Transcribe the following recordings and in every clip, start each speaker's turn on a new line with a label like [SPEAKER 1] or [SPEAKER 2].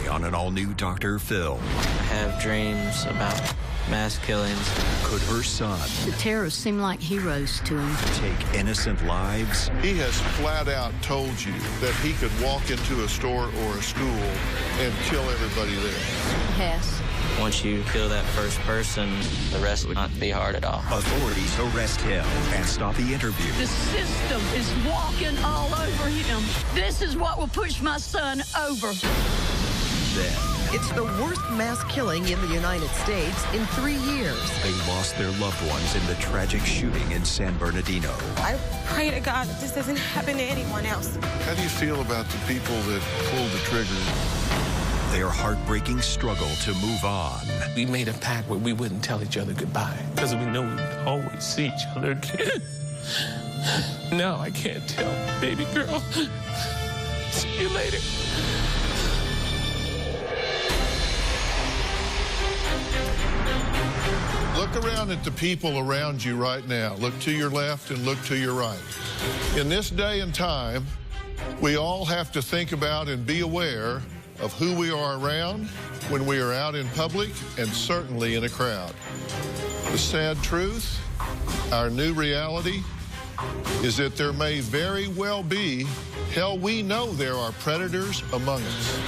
[SPEAKER 1] Monday on an all-new Dr. Phil.
[SPEAKER 2] I have dreams about mass killings.
[SPEAKER 1] Could her son,
[SPEAKER 3] the terrorists seem like heroes to him,
[SPEAKER 1] take innocent lives?
[SPEAKER 4] He has flat out told you that he could walk into a store or a school and kill everybody there.
[SPEAKER 3] Yes.
[SPEAKER 2] Once you kill that first person, the rest would not be hard at all.
[SPEAKER 1] Authorities arrest him and stop the interview.
[SPEAKER 5] The system is walking all over him. This is what will push my son over.
[SPEAKER 1] Then,
[SPEAKER 6] it's the worst mass killing in the United States in 3 years.
[SPEAKER 1] they lost their loved ones in the tragic shooting in San Bernardino.
[SPEAKER 7] I pray to God that this doesn't happen to anyone else.
[SPEAKER 4] How do you feel about the people that pulled the trigger?
[SPEAKER 1] Their heartbreaking struggle to move on.
[SPEAKER 8] We made a pact where we wouldn't tell each other goodbye because we know we would always see each other again. Now I can't tell, baby girl. See you later.
[SPEAKER 4] Look around at the people around you right now. Look to your left and look to your right. In this day and time, we all have to think about and be aware of who we are around when we are out in public and certainly in a crowd. The sad truth, our new reality, is that there may very well be, hell, we know there are predators among us.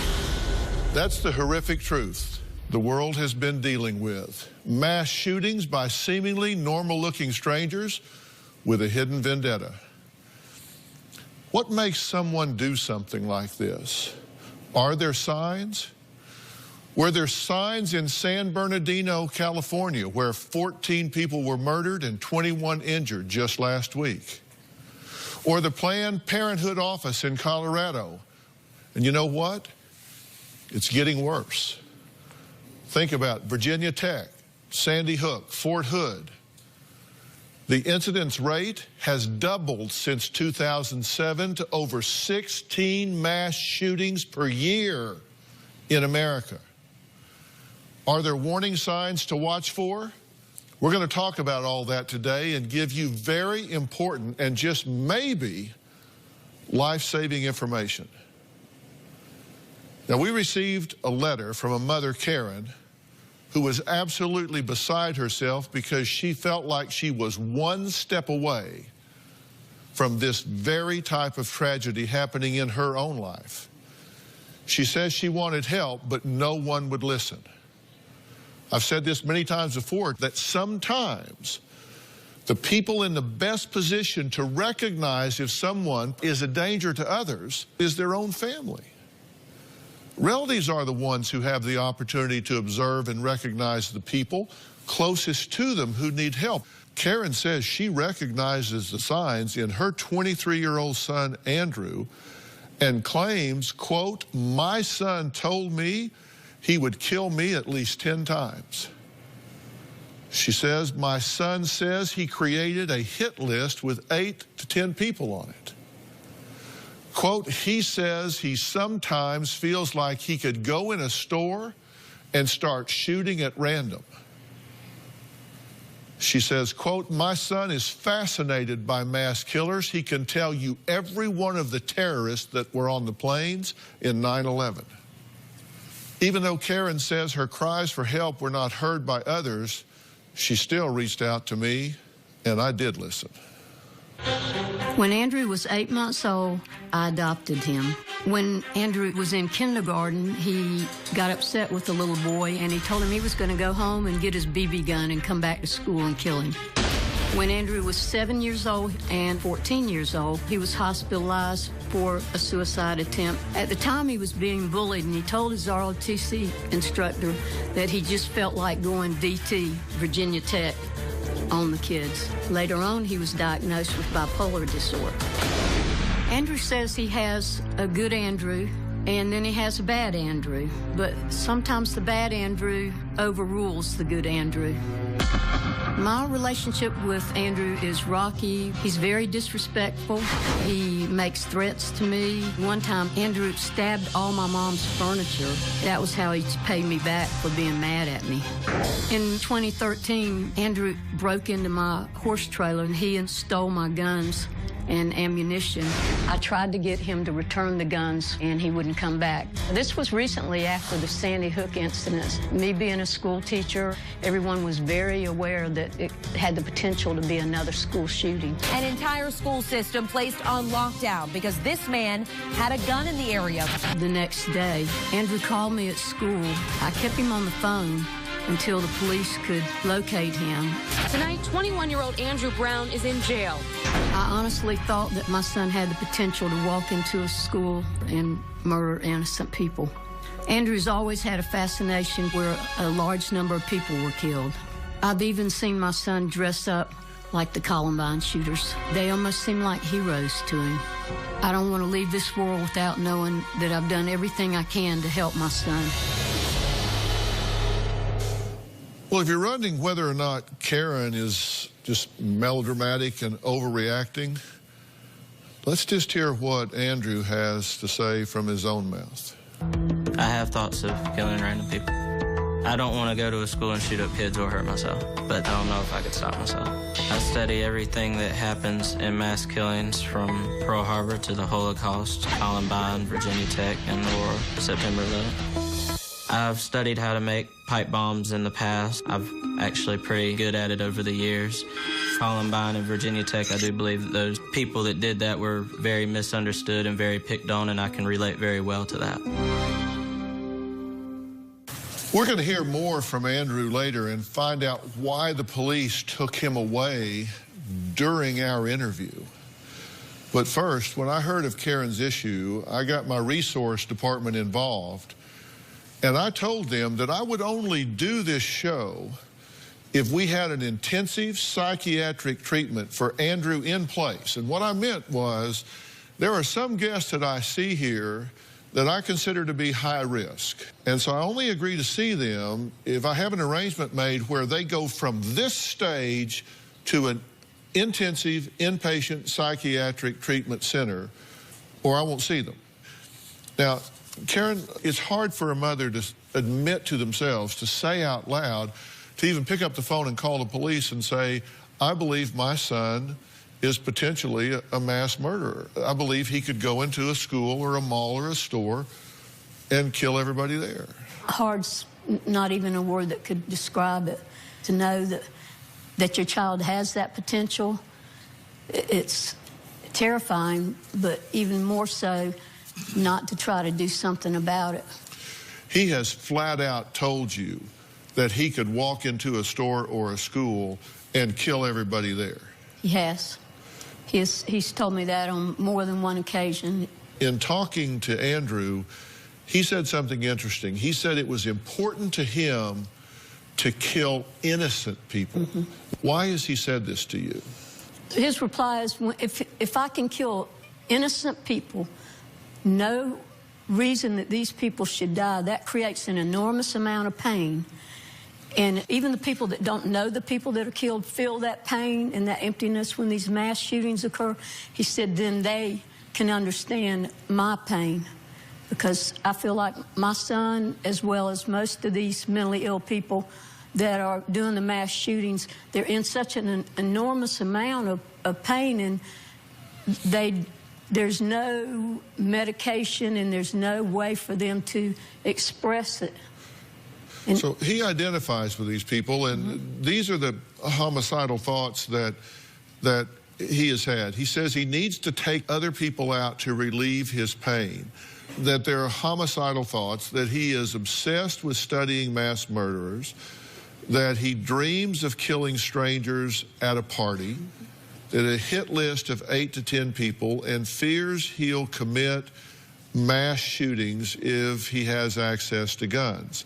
[SPEAKER 4] That's the horrific truth the world has been dealing with. Mass shootings by seemingly normal-looking strangers with a hidden vendetta. What makes someone do something like this? Are there signs? Were there signs in San Bernardino, California, where 14 people were murdered and 21 injured just last week? Or the Planned Parenthood office in Colorado? And you know what? It's getting worse. Think about Virginia Tech, Sandy Hook, Fort Hood. The incidence rate has doubled since 2007 to over 16 mass shootings per year in America. Are there warning signs to watch for? We're going to talk about all that today and give you very important and just maybe life-saving information. Now, we received a letter from a mother, Karen, who was absolutely beside herself because she felt like she was one step away from this very type of tragedy happening in her own life. She says she wanted help, but no one would listen. I've said this many times before, that sometimes the people in the best position to recognize if someone is a danger to others is their own family. Relatives are the ones who have the opportunity to observe and recognize the people closest to them who need help. Karen says she recognizes the signs in her 23-year-old son, Andrew, and claims, quote, "My son told me he would kill me at least 10 times. She says, "My son says he created a hit list with 8 to 10 people on it. Quote, he says he sometimes feels like he could go in a store and start shooting at random." She says, quote, "My son is fascinated by mass killers. He can tell you every one of the terrorists that were on the planes in 9/11. Even though Karen says her cries for help were not heard by others, she still reached out to me, and I did listen.
[SPEAKER 3] When Andrew was 8 months old, I adopted him. When Andrew was in kindergarten, he got upset with the little boy, and he told him he was going to go home and get his BB gun and come back to school and kill him. When Andrew was 7 years old and 14 years old, he was hospitalized for a suicide attempt. At the time, he was being bullied, and he told his ROTC instructor that he just felt like going DT, Virginia Tech, on the kids. Later on, he was diagnosed with bipolar disorder. Andrew says he has a good Andrew, and then he has a bad Andrew. But sometimes the bad Andrew overrules the good Andrew. My relationship with Andrew is rocky. He's very disrespectful. He makes threats to me. One time, Andrew stabbed all my mom's furniture. That was how he paid me back for being mad at me. In 2013, Andrew broke into my horse trailer and he stole my guns and ammunition. I tried to get him to return the guns, and he wouldn't come back. This was recently after the Sandy Hook incidents. Me being a school teacher, everyone was very aware that it had the potential to be another school shooting.
[SPEAKER 9] An entire school system placed on lockdown because this man had a gun in the area.
[SPEAKER 3] The next day, Andrew called me at school. I kept him on the phone until the police could locate him.
[SPEAKER 10] Tonight, 21-year-old Andrew Brown is in jail.
[SPEAKER 3] I honestly thought that my son had the potential to walk into a school and murder innocent people. Andrew's always had a fascination where a large number of people were killed. I've even seen my son dress up like the Columbine shooters. They almost seem like heroes to him. I don't want to leave this world without knowing that I've done everything I can to help my son.
[SPEAKER 4] Well, if you're wondering whether or not Karen is just melodramatic and overreacting, let's just hear what Andrew has to say from his own mouth.
[SPEAKER 2] I have thoughts of killing random people. I don't want to go to a school and shoot up kids or hurt myself, but I don't know if I could stop myself. I study everything that happens in mass killings from Pearl Harbor to the Holocaust, Columbine, Virginia Tech, and the War of September 11th. I've studied how to make pipe bombs in the past. I'm actually pretty good at it over the years. Columbine and Virginia Tech, I do believe that those people that did that were very misunderstood and very picked on, and I can relate very well to that.
[SPEAKER 4] We're going to hear more from Andrew later and find out why the police took him away during our interview. But first, when I heard of Karen's issue, I got my resource department involved. And I told them that I would only do this show if we had an intensive psychiatric treatment for Andrew in place. And what I meant was, there are some guests that I see here that I consider to be high risk. And so I only agree to see them if I have an arrangement made where they go from this stage to an intensive inpatient psychiatric treatment center, or I won't see them. Now, Karen, it's hard for a mother to admit to themselves, to say out loud, to even pick up the phone and call the police and say, I believe my son is potentially a mass murderer. I believe he could go into a school or a mall or a store and kill everybody there.
[SPEAKER 3] Hard's not even a word that could describe it. To know that your child has that potential, it's terrifying, but even more so, not to try to do something about it.
[SPEAKER 4] He has flat out told you that he could walk into a store or a school and kill everybody there.
[SPEAKER 3] He has. He's told me that on more than one occasion.
[SPEAKER 4] In talking to Andrew, he said something interesting. He said it was important to him to kill innocent people. Mm-hmm. Why has he said this to you?
[SPEAKER 3] His reply is, if I can kill innocent people, no reason that these people should die, that creates an enormous amount of pain. And even the people that don't know the people that are killed feel that pain and that emptiness when these mass shootings occur. He said then they can understand my pain, because I feel like my son, as well as most of these mentally ill people that are doing the mass shootings, they're in such an enormous amount of pain, and there's no medication and there's no way for them to express it. And
[SPEAKER 4] so he identifies with these people, and these are the homicidal thoughts that he has had. He says he needs to take other people out to relieve his pain, that there are homicidal thoughts, that he is obsessed with studying mass murderers, that he dreams of killing strangers at a party, that a hit list of 8 to 10 people, and fears he'll commit mass shootings if he has access to guns.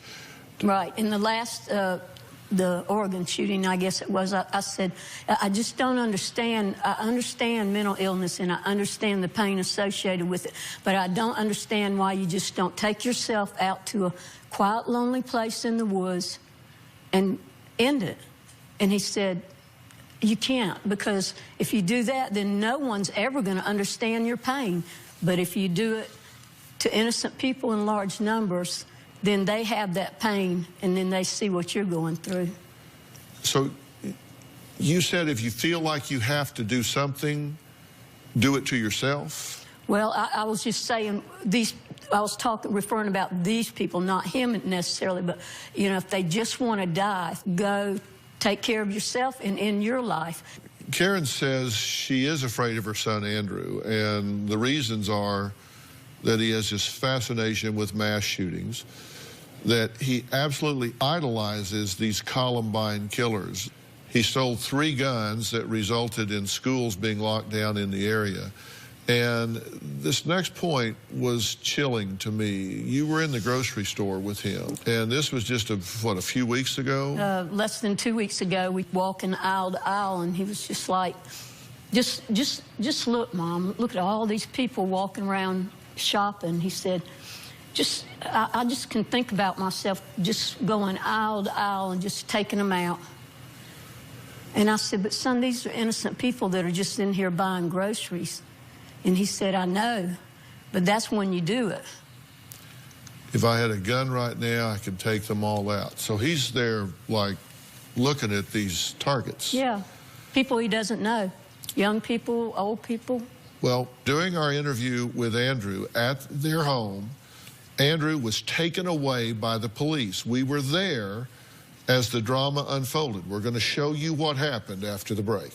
[SPEAKER 3] Right. In the last, the Oregon shooting, I guess it was, I said, I just don't understand. I understand mental illness and I understand the pain associated with it, but I don't understand why you just don't take yourself out to a quiet, lonely place in the woods and end it. And he said, you can't, because if you do that, then no one's ever going to understand your pain. But if you do it to innocent people in large numbers, then they have that pain, and then they see what you're going through.
[SPEAKER 4] So you said if you feel like you have to do something, do it to yourself?
[SPEAKER 3] Well, I was just saying I was referring about these people, not him necessarily, but, you know, if they just want to die, go take care of yourself and end your life.
[SPEAKER 4] Karen says she is afraid of her son, Andrew, and the reasons are that he has this fascination with mass shootings, that he absolutely idolizes these Columbine killers. He stole 3 guns that resulted in schools being locked down in the area. And this next point was chilling to me. You were in the grocery store with him, and this was just, a few weeks ago?
[SPEAKER 3] Less than 2 weeks ago. We walking aisle to aisle, and he was just like, just look, Mom, look at all these people walking around shopping. He said, I just can think about myself just going aisle to aisle and just taking them out. And I said, but son, these are innocent people that are just in here buying groceries. And he said, I know, but that's when you do it.
[SPEAKER 4] If I had a gun right now, I could take them all out. So he's there, like, looking at these targets.
[SPEAKER 3] Yeah, people he doesn't know, young people, old people.
[SPEAKER 4] Well, during our interview with Andrew at their home, Andrew was taken away by the police. We were there as the drama unfolded. We're going to show you what happened after the break.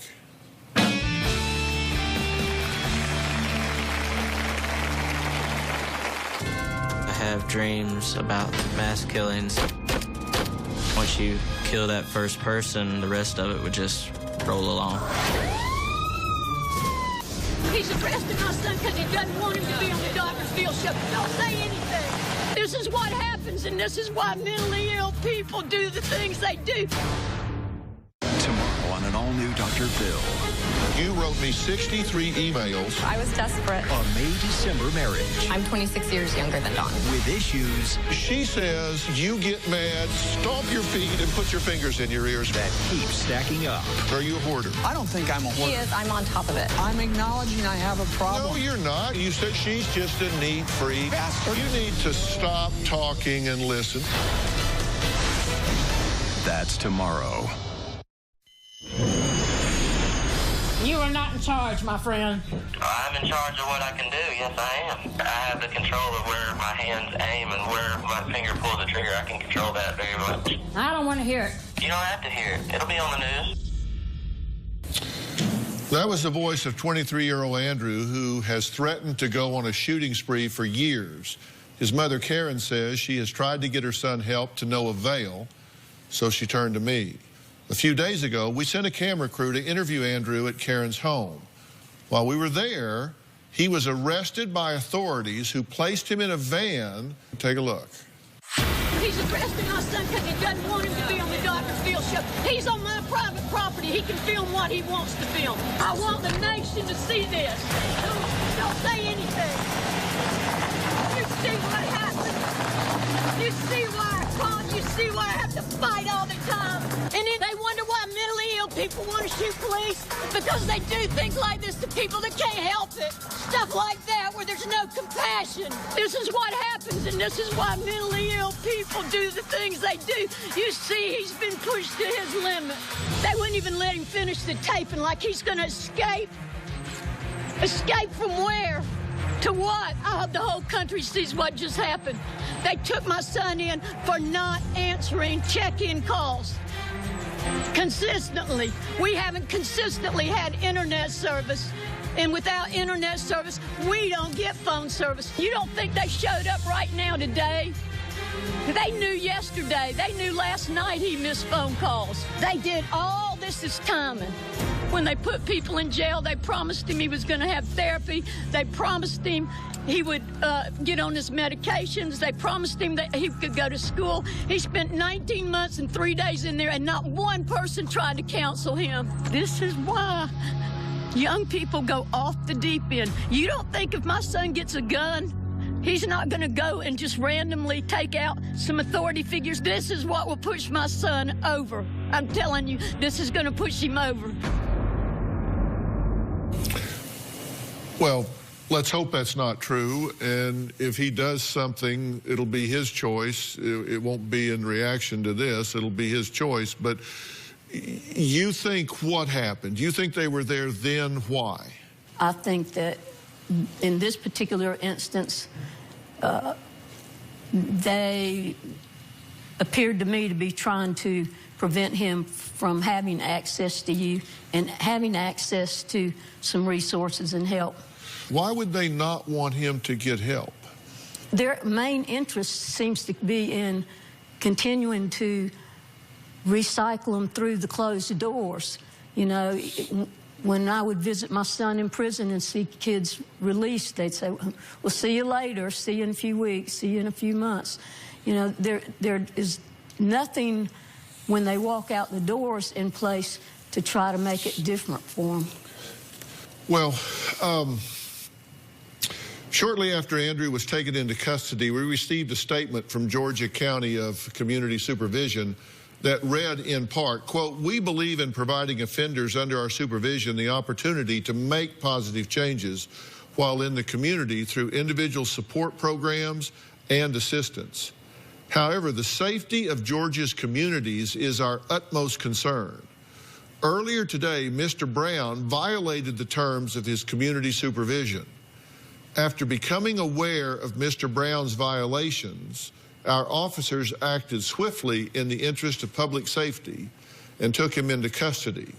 [SPEAKER 2] I have dreams about mass killings. Once you kill that first person, the rest of it would just roll along.
[SPEAKER 5] He's arresting my son because he doesn't want him to be on the Doctor's Field show. Don't say anything. This is what happens, and this is why mentally ill people do the things they do.
[SPEAKER 1] Tomorrow on an all-new Dr. Phil.
[SPEAKER 4] You wrote me 63 emails.
[SPEAKER 11] I was desperate.
[SPEAKER 1] A May-December marriage.
[SPEAKER 11] I'm 26 years younger than Dawn.
[SPEAKER 1] With issues.
[SPEAKER 4] She says you get mad, stomp your feet, and put your fingers in your ears.
[SPEAKER 1] That keep stacking up.
[SPEAKER 4] Are you a hoarder?
[SPEAKER 12] I don't think I'm a hoarder.
[SPEAKER 11] He is. I'm on top of it.
[SPEAKER 12] I'm acknowledging I have a problem.
[SPEAKER 4] No, you're not. You said she's just a neat freak. You need to stop talking and listen.
[SPEAKER 1] That's tomorrow.
[SPEAKER 13] You are not in charge, my friend.
[SPEAKER 14] I'm in charge of what I can do. Yes, I am. I have the control of where my hands aim and where my finger pulls the trigger. I can control that very much.
[SPEAKER 13] I don't want to hear it.
[SPEAKER 14] You don't have to hear it. It'll be on the news.
[SPEAKER 4] That was the voice of 23-year-old Andrew, who has threatened to go on a shooting spree for years. His mother, Karen, says she has tried to get her son help to no avail, so she turned to me. A few days ago, we sent a camera crew to interview Andrew at Karen's home. While we were there, he was arrested by authorities who placed him in a van. Take a look.
[SPEAKER 5] He's arresting my son because he doesn't want him to be on the Doctor's Field show. He's on my private property. He can film what he wants to film. I want the nation to see this. Don't say anything. You see what happened? You see why I call? You see why I have to fight all the time? And then they wonder why mentally ill people want to shoot police, because they do things like this to people that can't help it. Stuff like that where there's no compassion. This is what happens, and this is why mentally ill people do the things they do. You see, he's been pushed to his limit. They wouldn't even let him finish the taping, like he's going to escape. Escape from where? To what? I hope the whole country sees what just happened. They took my son in for not answering check-in calls. Consistently. We haven't consistently had internet service. And without internet service, we don't get phone service. You don't think they showed up right now today? They knew yesterday. They knew last night he missed phone calls. They did all this is timing. When they put people in jail, they promised him he was going to have therapy. They promised him he would get on his medications. They promised him that he could go to school. He spent 19 months and 3 days in there, and not one person tried to counsel him. This is why young people go off the deep end. You don't think if my son gets a gun, he's not going to go and just randomly take out some authority figures? This is what will push my son over. I'm telling you, this is going to push him over.
[SPEAKER 4] Well, let's hope that's not true, and if he does something, it'll be his choice. It won't be in reaction to this. It'll be his choice. But you think what happened? You think they were there then? Why?
[SPEAKER 3] I think that in this particular instance, they appeared to me to be trying to prevent him from having access to you and having access to some resources and help.
[SPEAKER 4] Why would they not want him to get help?
[SPEAKER 3] Their main interest seems to be in continuing to recycle them through the closed doors. You know, when I would visit my son in prison and see kids released, they'd say, well, see you later, see you in a few weeks, see you in a few months. You know, there is nothing when they walk out the doors in place to try to make it different for them.
[SPEAKER 4] Well, shortly after Andrew was taken into custody, we received a statement from Georgia County of Community Supervision that read in part, quote, "We believe in providing offenders under our supervision the opportunity to make positive changes while in the community through individual support programs and assistance. However, the safety of Georgia's communities is our utmost concern. Earlier today, Mr. Brown violated the terms of his community supervision. After becoming aware of Mr. Brown's violations, our officers acted swiftly in the interest of public safety and took him into custody.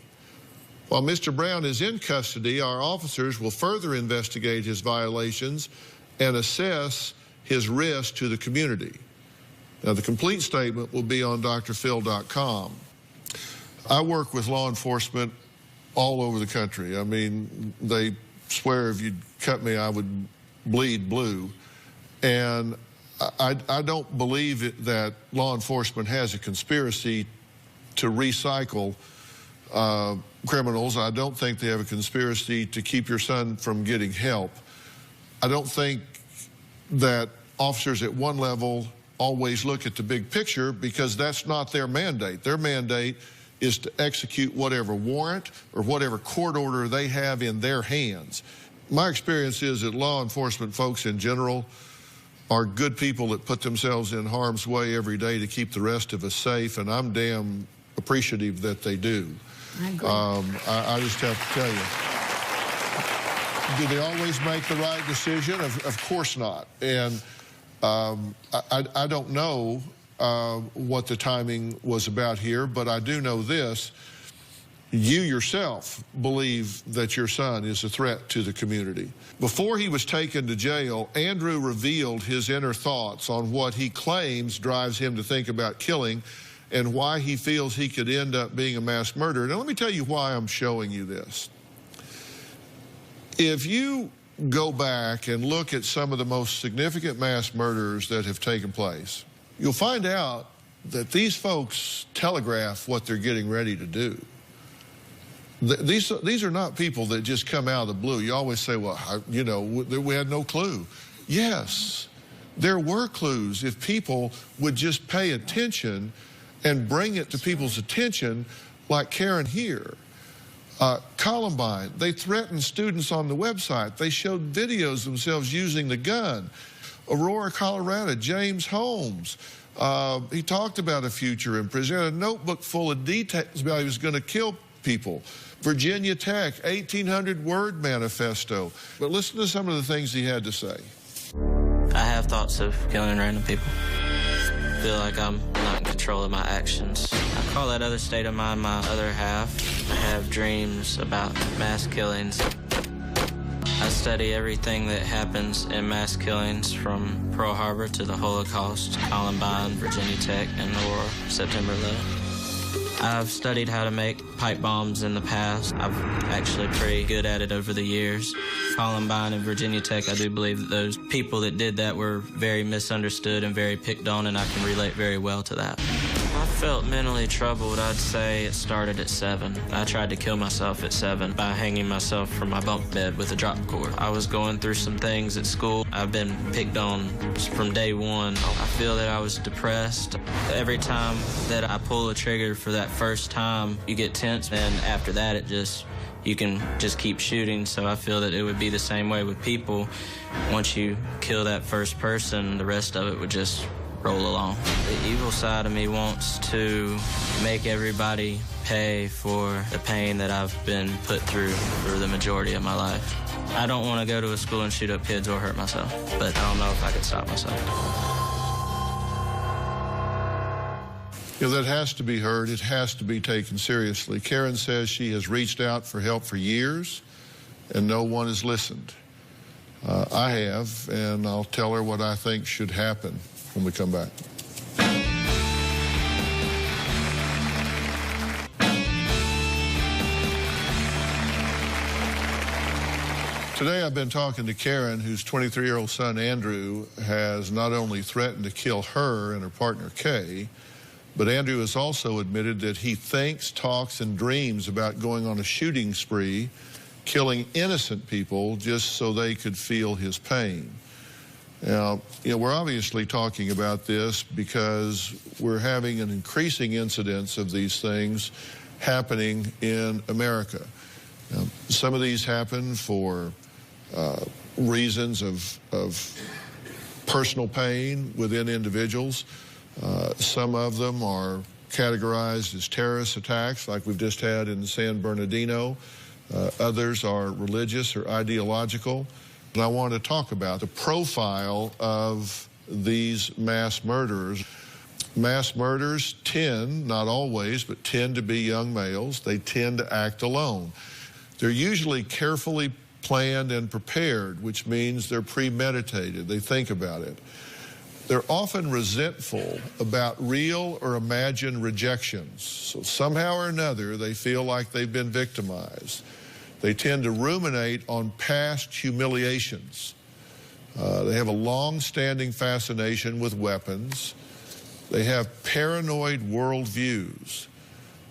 [SPEAKER 4] While Mr. Brown is in custody, our officers will further investigate his violations and assess his risk to the community." Now, the complete statement will be on drphil.com. I work with law enforcement all over the country. I mean, they swear if you'd cut me, I would bleed blue. And I don't believe that law enforcement has a conspiracy to recycle criminals. I don't think they have a conspiracy to keep your son from getting help. I don't think that officers at one level always look at the big picture, because that's not their mandate. Their mandate is to execute whatever warrant or whatever court order they have in their hands. My experience is that law enforcement folks in general are good people that put themselves in harm's way every day to keep the rest of us safe, and I'm damn appreciative that they do.
[SPEAKER 3] I agree.
[SPEAKER 4] I just have to tell you, do they always make the right decision? Of course not. And I don't know what the timing was about here, but I do know this. You yourself believe that your son is a threat to the community. Before he was taken to jail, Andrew revealed his inner thoughts on what he claims drives him to think about killing and why he feels he could end up being a mass murderer. Now, let me tell you why I'm showing you this. If you go back and look at some of the most significant mass murders that have taken place, you'll find out that these folks telegraph what they're getting ready to do. These are not people that just come out of the blue. You always say, well, you know, we had no clue. Yes, there were clues if people would just pay attention and bring it to people's attention, like Karen here. Columbine, they threatened students on the website. They showed videos themselves using the gun. Aurora, Colorado, James Holmes, he talked about a future and presented a notebook full of details about he was going to kill people. Virginia Tech, 1,800-word manifesto. But listen to some of the things he had to say.
[SPEAKER 2] I have thoughts of killing random people. I feel like I'm not in control of my actions. I call that other state of mind my other half. I have dreams about mass killings. I study everything that happens in mass killings, from Pearl Harbor to the Holocaust, Columbine, Virginia Tech, and Aurora, September 11th. I've studied how to make pipe bombs in the past. I'm actually pretty good at it over the years. Columbine and Virginia Tech, I do believe that those people that did that were very misunderstood and very picked on, and I can relate very well to that. I felt mentally troubled. I'd say it started at 7. I tried to kill myself at 7 by hanging myself from my bunk bed with a drop cord. I was going through some things at school. I've been picked on from day one. I feel that I was depressed. Every time that I pull the trigger for that first time, you get tense, and after that, you can just keep shooting. So I feel that it would be the same way with people. Once you kill that first person, the rest of it would just roll along. The evil side of me wants to make everybody pay for the pain that I've been put through for the majority of my life. I don't want to go to a school and shoot up kids or hurt myself, but I don't know if I could stop myself.
[SPEAKER 4] You know, that has to be heard. It has to be taken seriously. Karen says she has reached out for help for years, and no one has listened. I have, and I'll tell her what I think should happen when we come back. Today I've been talking to Karen, whose 23-year-old son, Andrew, has not only threatened to kill her and her partner, Kay, but Andrew has also admitted that he thinks, talks, and dreams about going on a shooting spree, killing innocent people just so they could feel his pain. Now, you know, we're obviously talking about this because we're having an increasing incidence of these things happening in America. Now, some of these happen for reasons of personal pain within individuals. Some of them are categorized as terrorist attacks, like we've just had in San Bernardino. Others are religious or ideological. And I want to talk about the profile of these mass murderers. Mass murders tend, not always, but tend to be young males. They tend to act alone. They're usually carefully planned and prepared, which means they're premeditated. They think about it. They're often resentful about real or imagined rejections. So somehow or another, they feel like they've been victimized. They tend to ruminate on past humiliations. They have a long-standing fascination with weapons. They have paranoid worldviews.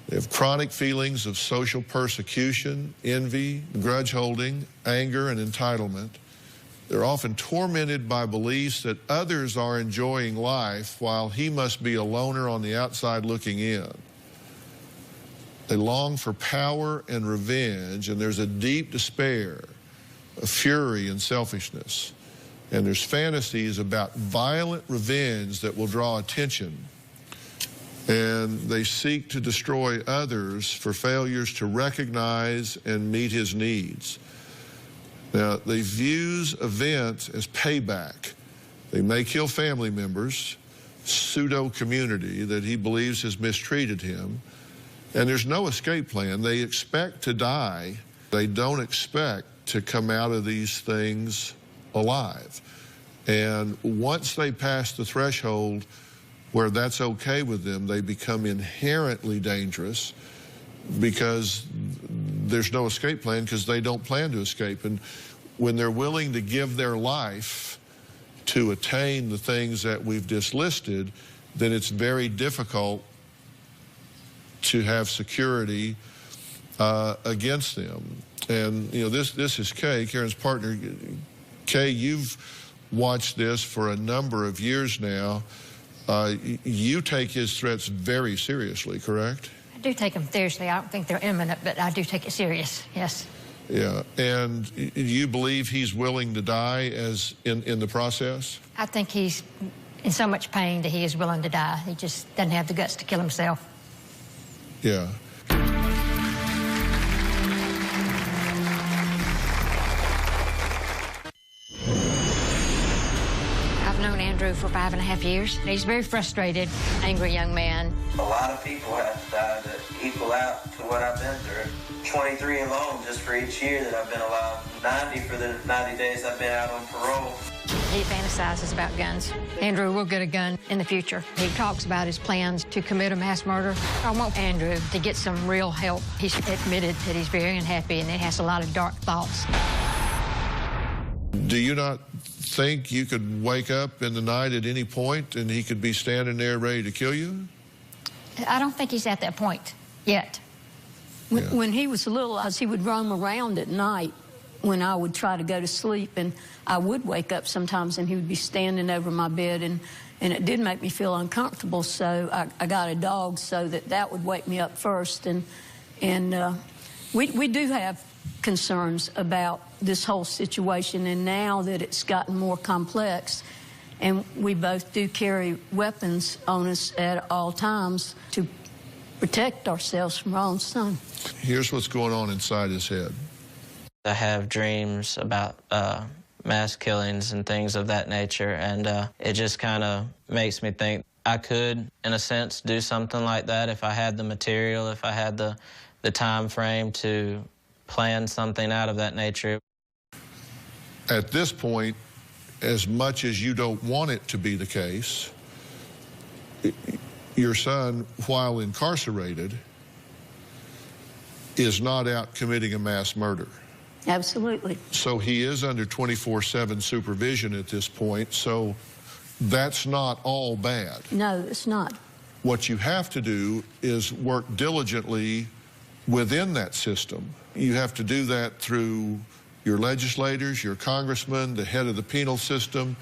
[SPEAKER 4] They have chronic feelings of social persecution, envy, grudge holding, anger, and entitlement. They're often tormented by beliefs that others are enjoying life while he must be a loner on the outside looking in. They long for power and revenge, and there's a deep despair, a fury and selfishness. And there's fantasies about violent revenge that will draw attention. And they seek to destroy others for failures to recognize and meet his needs. Now, they views events as payback. They may kill family members, pseudo-community that he believes has mistreated him, and there's no escape plan. They expect to die. They don't expect to come out of these things alive. And once they pass the threshold where that's okay with them, they become inherently dangerous because there's no escape plan, because they don't plan to escape. And when they're willing to give their life to attain the things that we've just listed, then it's very difficult to have security against them. And, you know, this is Kay, Karen's partner. Kay, you've watched this for a number of years now. You take his threats very seriously, correct?
[SPEAKER 13] I do take them seriously. I don't think they're imminent, but I do take it serious, yes.
[SPEAKER 4] Yeah, and you believe he's willing to die as in the process?
[SPEAKER 13] I think he's in so much pain that he is willing to die. He just doesn't have the guts to kill himself.
[SPEAKER 4] Yeah.
[SPEAKER 13] I've known Andrew for 5.5 years. He's very frustrated, angry young man.
[SPEAKER 14] A lot of people have to die to equal out to what I've been through. 23 alone just for each year that I've been alive. 90 for the 90 days I've been out on parole.
[SPEAKER 13] He fantasizes about guns. Andrew will get a gun in the future. He talks about his plans to commit a mass murder. I want Andrew to get some real help. He's admitted that he's very unhappy and he has a lot of dark thoughts.
[SPEAKER 4] Do you not think you could wake up in the night at any point and he could be standing there ready to kill you?
[SPEAKER 13] I don't think he's at that point yet.
[SPEAKER 3] When he was little, he would roam around at night when I would try to go to sleep, and I would wake up sometimes and he would be standing over my bed, and it did make me feel uncomfortable, so I got a dog so that would wake me up first. And we do have concerns about this whole situation, and now that it's gotten more complex, and we both do carry weapons on us at all times to protect ourselves from our own son.
[SPEAKER 4] Here's what's going on inside his head.
[SPEAKER 2] I have dreams about mass killings and things of that nature, and it just kind of makes me think I could, in a sense, do something like that if I had the material, if I had the time frame to plan something out of that nature.
[SPEAKER 4] At this point, as much as you don't want it to be the case, your son, while incarcerated, is not out committing a mass murder.
[SPEAKER 3] Absolutely.
[SPEAKER 4] So he is under 24/7 supervision at this point, so that's not all bad.
[SPEAKER 3] No, it's not.
[SPEAKER 4] What you have to do is work diligently within that system. You have to do that through your legislators, your congressmen, the head of the penal system,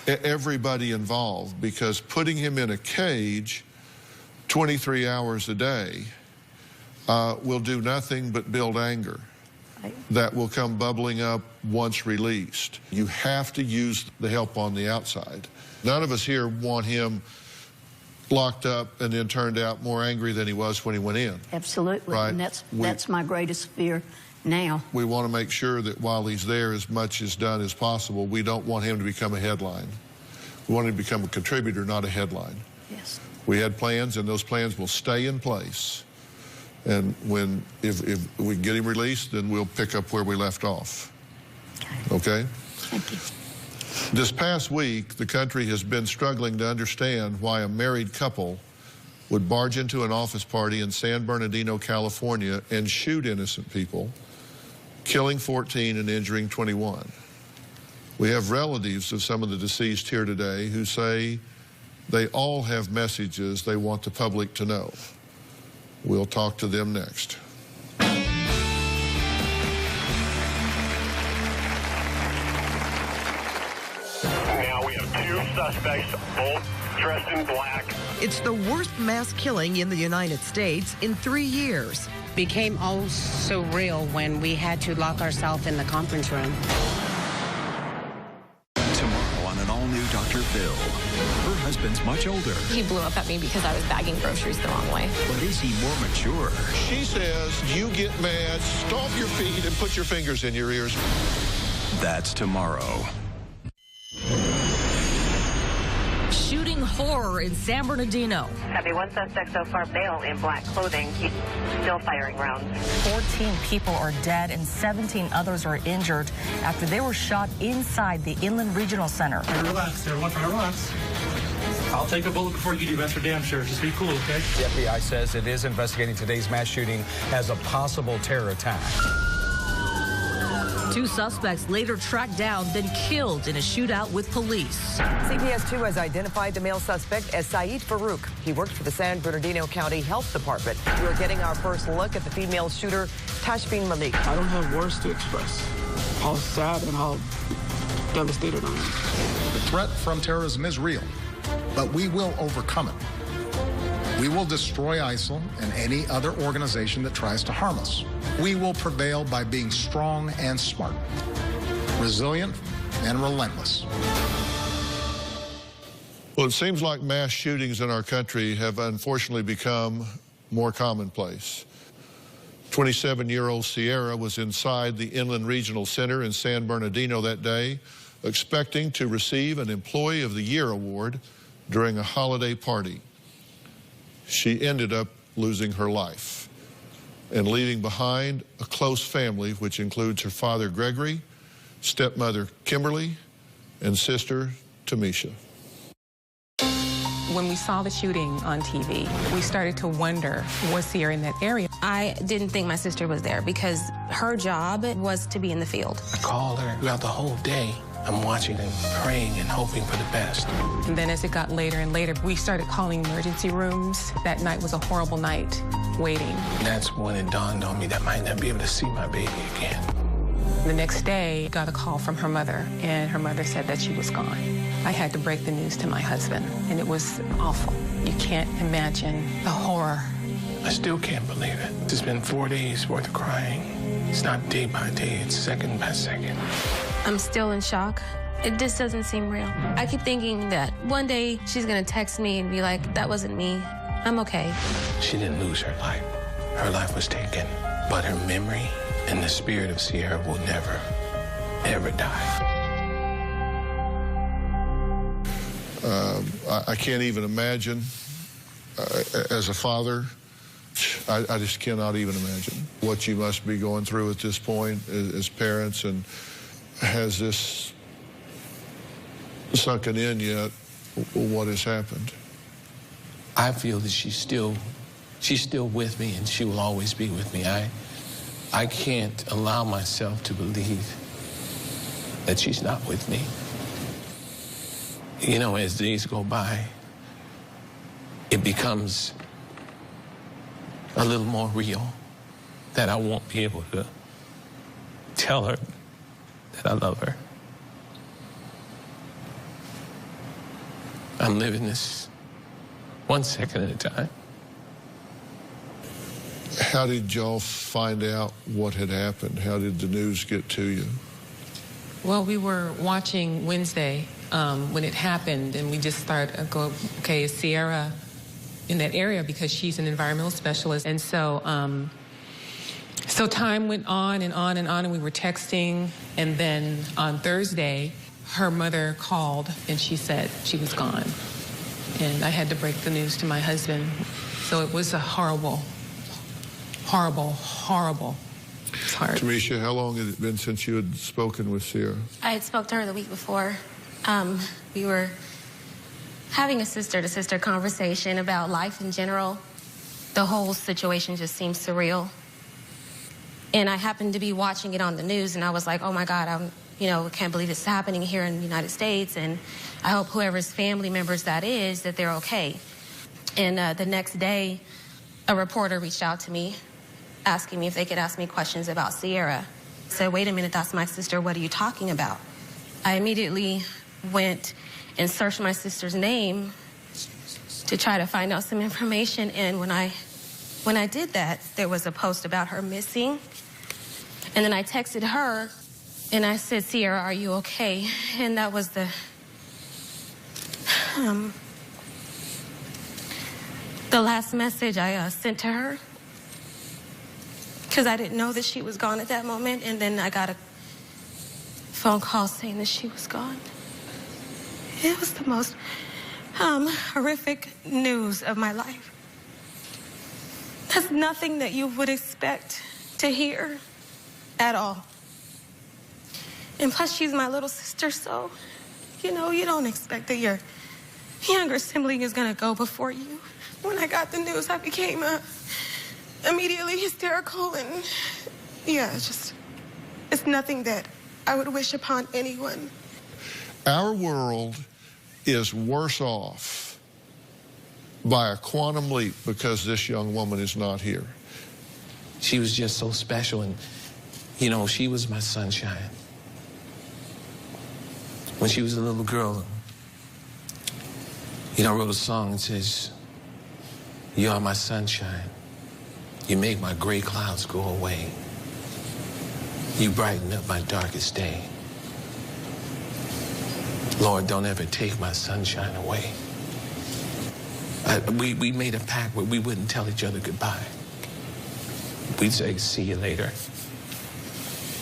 [SPEAKER 4] everybody involved, because putting him in a cage 23 hours a day will do nothing but build anger. That will come bubbling up once released. You have to use the help on the outside. None of us here want him locked up and then turned out more angry than he was when he went in.
[SPEAKER 3] Absolutely,
[SPEAKER 4] right?
[SPEAKER 3] And that's my greatest fear now.
[SPEAKER 4] We want to make sure that while he's there, as much is done as possible. We don't want him to become a headline. We want him to become a contributor, not a headline.
[SPEAKER 3] Yes.
[SPEAKER 4] We had plans, and those plans will stay in place. And if we get him released, then we'll pick up where we left off. Okay?
[SPEAKER 3] Thank you.
[SPEAKER 4] This past week, the country has been struggling to understand why a married couple would barge into an office party in San Bernardino, California, and shoot innocent people, killing 14 and injuring 21. We have relatives of some of the deceased here today who say they all have messages they want the public to know. We'll talk to them next.
[SPEAKER 15] Now we have two suspects, both dressed in black.
[SPEAKER 6] It's the worst mass killing in the United States in 3 years.
[SPEAKER 16] Became all so real when we had to lock ourselves in the conference room.
[SPEAKER 1] Tomorrow on an all-new Dr. Phil. Her husband's much older.
[SPEAKER 11] He blew up at me because I was bagging groceries the wrong way.
[SPEAKER 1] But is he more mature?
[SPEAKER 4] She says you get mad, stomp your feet, and put your fingers in your ears.
[SPEAKER 1] That's tomorrow.
[SPEAKER 17] Shooting horror in San Bernardino.
[SPEAKER 18] Having one suspect so far, male in black clothing. He's still firing rounds.
[SPEAKER 17] 14 people are dead and 17 others are injured after they were shot inside the Inland Regional Center.
[SPEAKER 19] Relax, everyone. Relax. I'll take a bullet before you do. That's for damn sure. Just be cool, okay?
[SPEAKER 12] The FBI says it is investigating today's mass shooting as a possible terror attack.
[SPEAKER 17] 2 suspects later tracked down, then killed in a shootout with police.
[SPEAKER 6] CBS 2 has identified the male suspect as Saeed Farouk. He worked for the San Bernardino County Health Department. We're getting our first look at the female shooter, Tashfeen Malik.
[SPEAKER 20] I don't have words to express how sad and how devastated I am.
[SPEAKER 21] The threat from terrorism is real, but we will overcome it. We will destroy ISIL and any other organization that tries to harm us. We will prevail by being strong and smart, resilient and relentless.
[SPEAKER 4] Well, it seems like mass shootings in our country have unfortunately become more commonplace. 27-year-old Sierra was inside the Inland Regional Center in San Bernardino that day, expecting to receive an Employee of the Year award during a holiday party. She ended up losing her life and leaving behind a close family, which includes her father, Gregory, stepmother, Kimberly, and sister, Tamisha.
[SPEAKER 7] When we saw the shooting on TV, we started to wonder, was Sierra in that area?
[SPEAKER 10] I didn't think my sister was there because her job was to be in the field.
[SPEAKER 8] I called her throughout the whole day. I'm watching and praying and hoping for the best.
[SPEAKER 7] And then as it got later and later, we started calling emergency rooms. That night was a horrible night, waiting.
[SPEAKER 8] That's when it dawned on me that I might not be able to see my baby again.
[SPEAKER 7] The next day, I got a call from her mother, and her mother said that she was gone. I had to break the news to my husband, and it was awful. You can't imagine the horror.
[SPEAKER 8] I still can't believe it. It's been 4 days worth of crying. It's not day by day, it's second by second.
[SPEAKER 10] I'm still in shock. It just doesn't seem real. I keep thinking that one day she's gonna text me and be like, that wasn't me. I'm okay.
[SPEAKER 8] She didn't lose her life. Her life was taken. But her memory and the spirit of Sierra will never, ever die.
[SPEAKER 4] I can't even imagine, as a father, I just cannot even imagine what you must be going through at this point as parents. And has this sunken in yet, what has happened?
[SPEAKER 8] I feel that she's still with me, and she will always be with me. I can't allow myself to believe that she's not with me. You know, as days go by, it becomes a little more real that I won't be able to tell her that I love her. I'm living this 1 second at a time.
[SPEAKER 4] How did y'all find out what had happened? How did the news get to you?
[SPEAKER 7] Well, we were watching Wednesday when it happened, and we just started going, okay, is Sierra in that area? Because she's an environmental specialist. And so, so time went on and on and on, and we were texting. And then on Thursday, her mother called, and she said she was gone. And I had to break the news to my husband. So it was a horrible, horrible, horrible. It's hard.
[SPEAKER 4] Tamisha, how long had it been since you had spoken with Sierra?
[SPEAKER 11] I had spoke to her the week before. We were having a sister-to-sister conversation about life in general. The whole situation just seemed surreal. And I happened to be watching it on the news, and I was like, oh my God, I can't believe it's happening here in the United States, and I hope whoever's family members that is, that they're okay. And the next day, a reporter reached out to me, asking me if they could ask me questions about Sierra. I said, wait a minute, that's my sister, what are you talking about? I immediately went and searched my sister's name to try to find out some information, and when I did that, there was a post about her missing. And then I texted her, and I said, Sierra, are you okay? And that was the last message I sent to her, because I didn't know that she was gone at that moment. And then I got a phone call saying that she was gone. It was the most horrific news of my life. That's nothing that you would expect to hear at all. And plus, she's my little sister, so, you don't expect that your younger sibling is going to go before you. When I got the news, I became immediately hysterical, and yeah, it's nothing that I would wish upon anyone.
[SPEAKER 4] Our world is worse off by a quantum leap because this young woman is not here.
[SPEAKER 8] She was just so special, and, she was my sunshine. When she was a little girl, I wrote a song that says, you are my sunshine. You make my gray clouds go away. You brighten up my darkest day. Lord, don't ever take my sunshine away. We made a pact where we wouldn't tell each other goodbye. We'd say, see you later.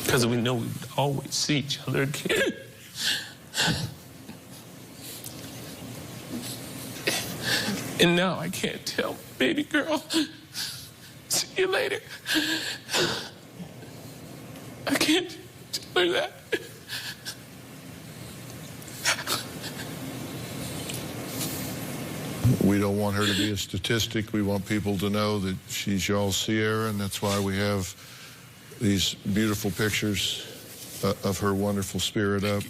[SPEAKER 8] Because we know we would always see each other again. And now I can't tell baby girl, see you later. I can't tell her that.
[SPEAKER 4] We don't want her to be a statistic. We want people to know that she's y'all's Sierra, and that's why we have these beautiful pictures of her wonderful spirit up.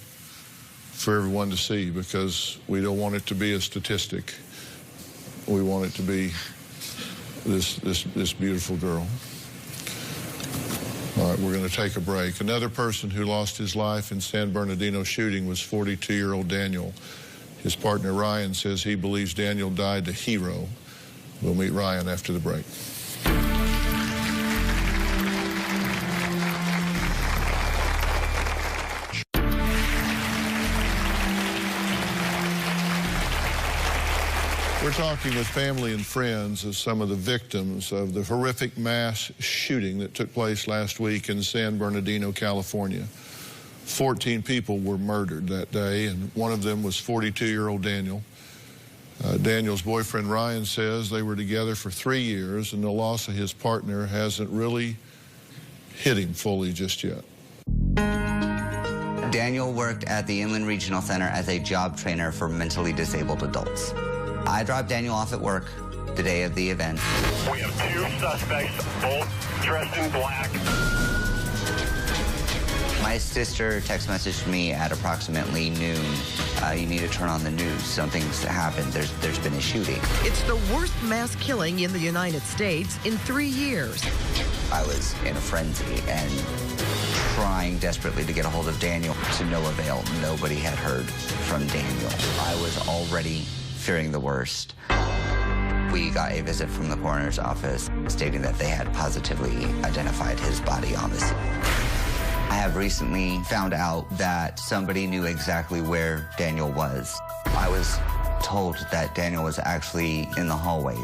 [SPEAKER 4] for everyone to see, because we don't want it to be a statistic. We want it to be this beautiful girl. All right, we're going to take a break. Another person who lost his life in San Bernardino shooting was 42-year-old Daniel. His partner Ryan says he believes Daniel died a hero. We'll meet Ryan after the break. We're talking with family and friends of some of the victims of the horrific mass shooting that took place last week in San Bernardino, California. 14 people were murdered that day, and one of them was 42-year-old Daniel. Daniel's boyfriend Ryan says they were together for 3 years, and the loss of his partner hasn't really hit him fully just yet.
[SPEAKER 9] Daniel worked at the Inland Regional Center as a job trainer for mentally disabled adults. I dropped Daniel off at work the day of the event.
[SPEAKER 15] We have 2 suspects, both dressed in black.
[SPEAKER 9] My sister text messaged me at approximately noon. You need to turn on the news. Something's happened. There's been a shooting.
[SPEAKER 6] It's the worst mass killing in the United States in 3 years.
[SPEAKER 9] I was in a frenzy and trying desperately to get a hold of Daniel. To no avail. Nobody had heard from Daniel. I was already fearing the worst. We got a visit from the coroner's office stating that they had positively identified his body on the scene. I have recently found out that somebody knew exactly where Daniel was. I was told that Daniel was actually in the hallway.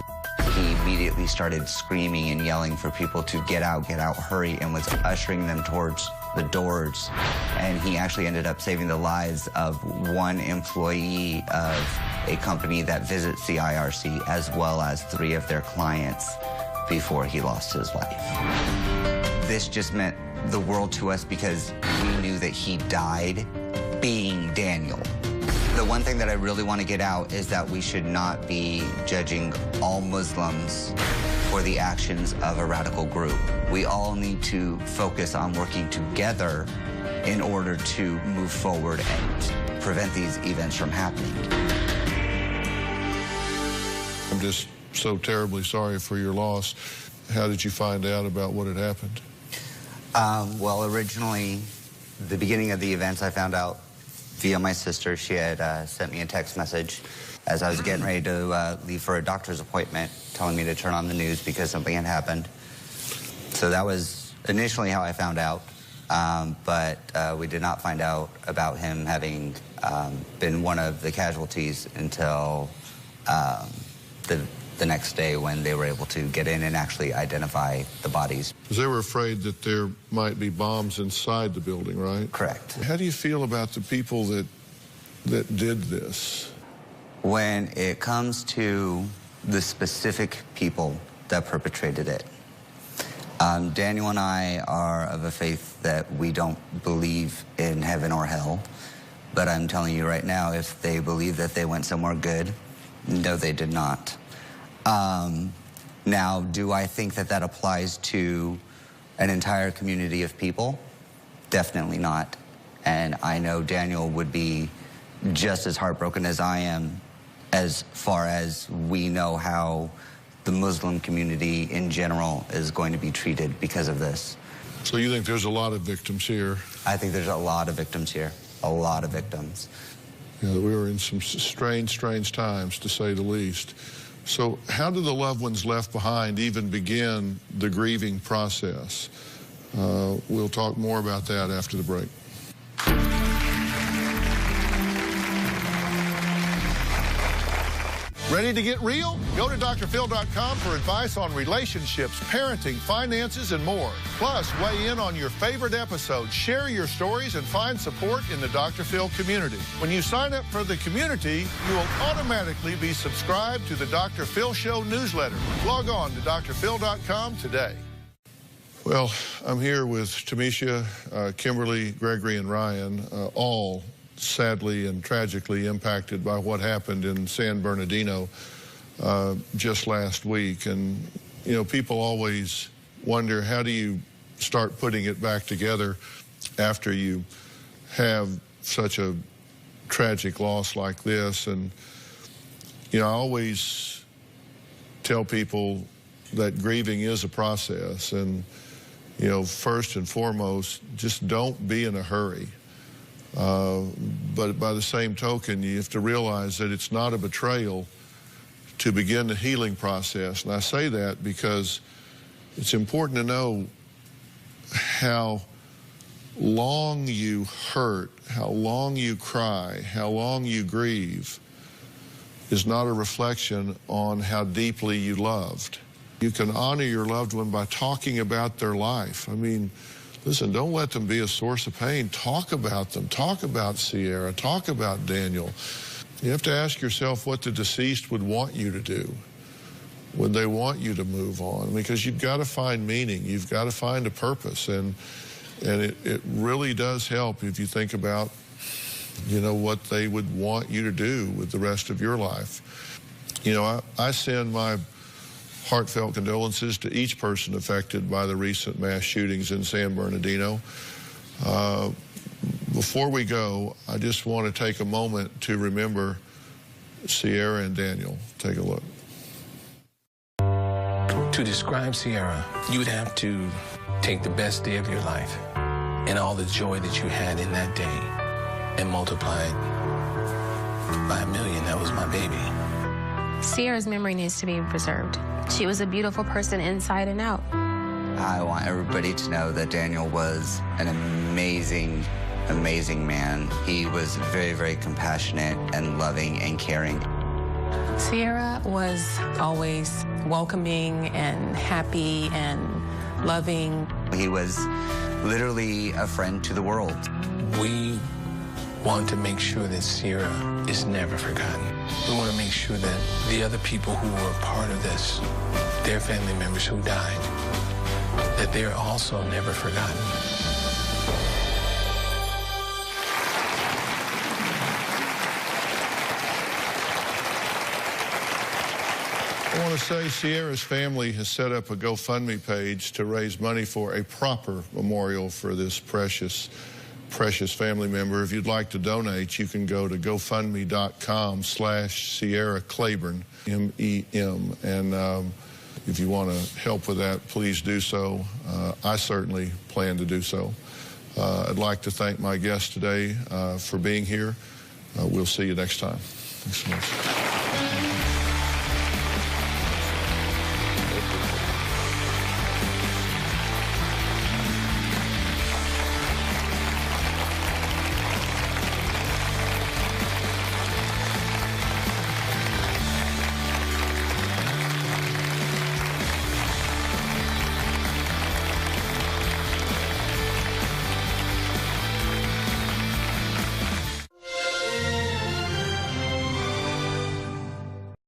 [SPEAKER 9] He immediately started screaming and yelling for people to get out, hurry, and was ushering them towards the doors. And he actually ended up saving the lives of one employee of a company that visits the IRC, as well as 3 of their clients before he lost his life. This just meant the world to us because we knew that he died being Daniel. The one thing that I really want to get out is that we should not be judging all Muslims for the actions of a radical group. We all need to focus on working together in order to move forward and prevent these events from happening.
[SPEAKER 4] I'm just so terribly sorry for your loss. How did you find out about what had happened?
[SPEAKER 9] Well, originally, the beginning of the events, I found out via my sister. She had sent me a text message as I was getting ready to leave for a doctor's appointment, telling me to turn on the news because something had happened. So that was initially how I found out, but we did not find out about him having been one of the casualties until the next day when they were able to get in and actually identify the bodies.
[SPEAKER 4] Because they were afraid that there might be bombs inside the building, right?
[SPEAKER 9] Correct.
[SPEAKER 4] How do you feel about the people that did this?
[SPEAKER 9] When it comes to the specific people that perpetrated it, Daniel and I are of a faith that we don't believe in heaven or hell. But I'm telling you right now, if they believe that they went somewhere good, no, they did not. Now, do I think that that applies to an entire community of people? Definitely not. And I know Daniel would be just as heartbroken as I am, as far as we know how the Muslim community in general is going to be treated because of this.
[SPEAKER 4] So you think there's a lot of victims here?
[SPEAKER 9] I think there's a lot of victims here. A lot of victims.
[SPEAKER 4] Yeah, we were in some strange times, to say the least. So how do the loved ones left behind even begin the grieving process? We'll talk more about that after the break. Ready to get real? Go to drphil.com for advice on relationships, parenting, finances, and more. Plus, weigh in on your favorite episodes, share your stories, and find support in the Dr. Phil community. When you sign up for the community, you will automatically be subscribed to the Dr. Phil Show newsletter. Log on to drphil.com today. Well, I'm here with Tamisha, Kimberly, Gregory, and Ryan, all sadly and tragically impacted by what happened in San Bernardino just last week. And, you know, people always wonder, how do you start putting it back together after you have such a tragic loss like this. And, you know, I always tell people that grieving is a process. And, you know, first and foremost, just don't be in a hurry. But by the same token, you have to realize that it's not a betrayal to begin the healing process. And I say that because it's important to know how long you hurt, how long you cry, how long you grieve is not a reflection on how deeply you loved. You can honor your loved one by talking about their life. I mean, listen, don't let them be a source of pain. Talk about them. Talk about Sierra. Talk about Daniel. You have to ask yourself what the deceased would want you to do. Would they want you to move on? Because you've got to find meaning. You've got to find a purpose. And it really does help if you think about, you know, what they would want you to do with the rest of your life. You know, I send my heartfelt condolences to each person affected by the recent mass shootings in San Bernardino. Before we go, I just want to take a moment to remember Sierra and Daniel. Take a look.
[SPEAKER 8] To describe Sierra, you would have to take the best day of your life and all the joy that you had in that day and multiply it by 1,000,000. That was my baby.
[SPEAKER 11] Sierra's memory needs to be preserved. She was a beautiful person inside and out.
[SPEAKER 9] I want everybody to know that Daniel was an amazing, amazing man. He was very, very compassionate and loving and caring.
[SPEAKER 7] Sierra was always welcoming and happy and loving.
[SPEAKER 9] He was literally a friend to the world.
[SPEAKER 8] We want to make sure that Sierra is never forgotten. We want to make sure that the other people who were a part of this, their family members who died, that they're also never forgotten.
[SPEAKER 4] I want to say Sierra's family has set up a GoFundMe page to raise money for a proper memorial for this precious family member. If you'd like to donate, you can go to gofundme.com/Sierra Claiborne, M-E-M. And if you want to help with that, please do so. I certainly plan to do so. I'd like to thank my guests today for being here. We'll see you next time. Thanks so much.